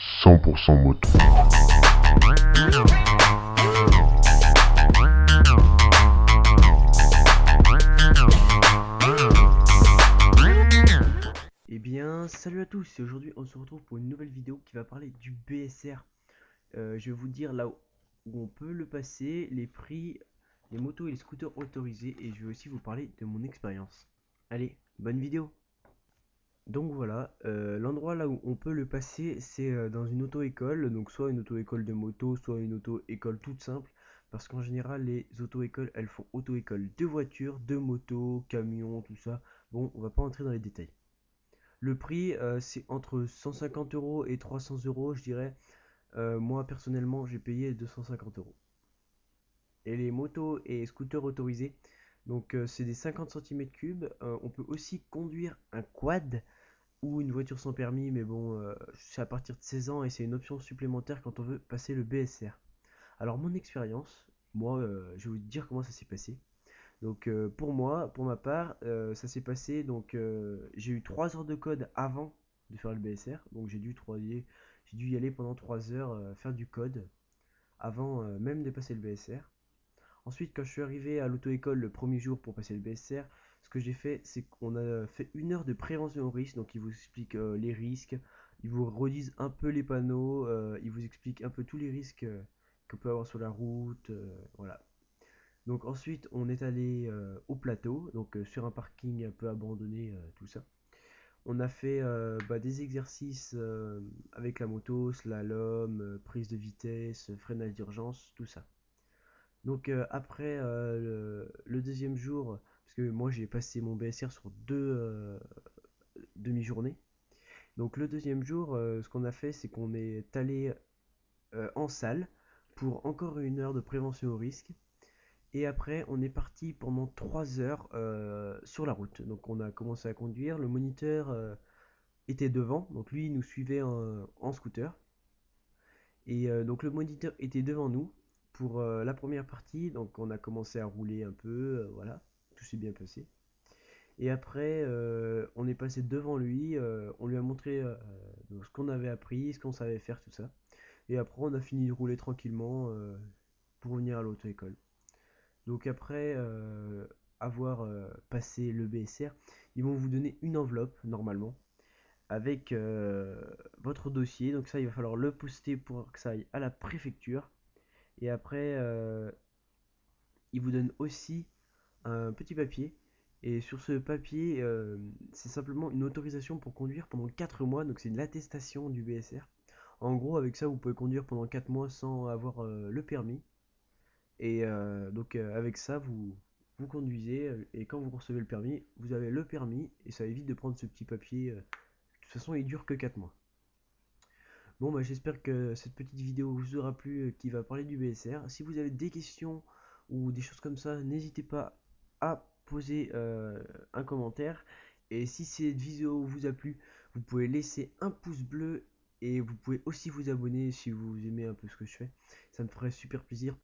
100% moto. Eh bien, salut à tous, et aujourd'hui on se retrouve pour une nouvelle vidéo qui va parler du BSR. Je vais vous dire là où on peut le passer, les prix, les motos et les scooters autorisés, et je vais aussi vous parler de mon expérience. Allez, bonne vidéo. Donc voilà, l'endroit là où on peut le passer, c'est dans une auto-école, donc soit une auto-école de moto, soit une auto-école toute simple, parce qu'en général les auto-écoles elles font auto-école de voitures, de motos, camions, tout ça. Bon, on va pas entrer dans les détails. Le prix, c'est entre 150 euros et 300 euros, je dirais. Moi, personnellement, j'ai payé 250 euros. Et les motos et scooters autorisés, donc c'est des 50 cm3. On peut aussi conduire un quad ou une voiture sans permis, mais bon, c'est à partir de 16 ans et c'est une option supplémentaire quand on veut passer le BSR. Alors, mon expérience, moi, je vais vous dire comment ça s'est passé. Donc pour moi, pour ma part, ça s'est passé. Donc j'ai eu 3 heures de code avant de faire le BSR. Donc j'ai dû y aller pendant 3 heures faire du code avant même de passer le BSR. Ensuite, quand je suis arrivé à l'auto-école le premier jour pour passer le BSR, ce que j'ai fait, c'est qu'on a fait 1 heure de prévention au risque. Donc ils vous expliquent les risques, ils vous redisent un peu les panneaux, ils vous expliquent un peu tous les risques qu'on peut avoir sur la route. Voilà. Donc ensuite, on est allé au plateau, donc sur un parking un peu abandonné, tout ça. On a fait des exercices avec la moto, slalom, prise de vitesse, freinage d'urgence, tout ça. Donc après le deuxième jour, parce que moi j'ai passé mon BSR sur deux demi-journées. Donc le deuxième jour, ce qu'on a fait, c'est qu'on est allé en salle pour encore 1 heure de prévention au risque. Et après, on est parti pendant 3 heures sur la route. Donc on a commencé à conduire. Le moniteur était devant. Donc lui, il nous suivait en scooter. Et donc le moniteur était devant nous pour la première partie. Donc on a commencé à rouler un peu. Voilà, tout s'est bien passé. Et après, on est passé devant lui. On lui a montré ce qu'on avait appris, ce qu'on savait faire, tout ça. Et après, on a fini de rouler tranquillement pour venir à l'auto-école. Donc après avoir passé le BSR, ils vont vous donner une enveloppe normalement avec votre dossier. Donc ça, il va falloir le poster pour que ça aille à la préfecture. Et après, ils vous donnent aussi un petit papier. Et sur ce papier, c'est simplement une autorisation pour conduire pendant 4 mois. Donc c'est une attestation du BSR. En gros, avec ça, vous pouvez conduire pendant 4 mois sans avoir le permis. Et donc avec ça, vous conduisez et quand vous recevez le permis, vous avez le permis et ça évite de prendre ce petit papier. De toute façon, il dure que 4 mois. Bon, bah, j'espère que cette petite vidéo vous aura plu qui va parler du BSR. Si vous avez des questions ou des choses comme ça, n'hésitez pas à poser un commentaire. Et si cette vidéo vous a plu, vous pouvez laisser un pouce bleu et vous pouvez aussi vous abonner si vous aimez un peu ce que je fais. Ça me ferait super plaisir.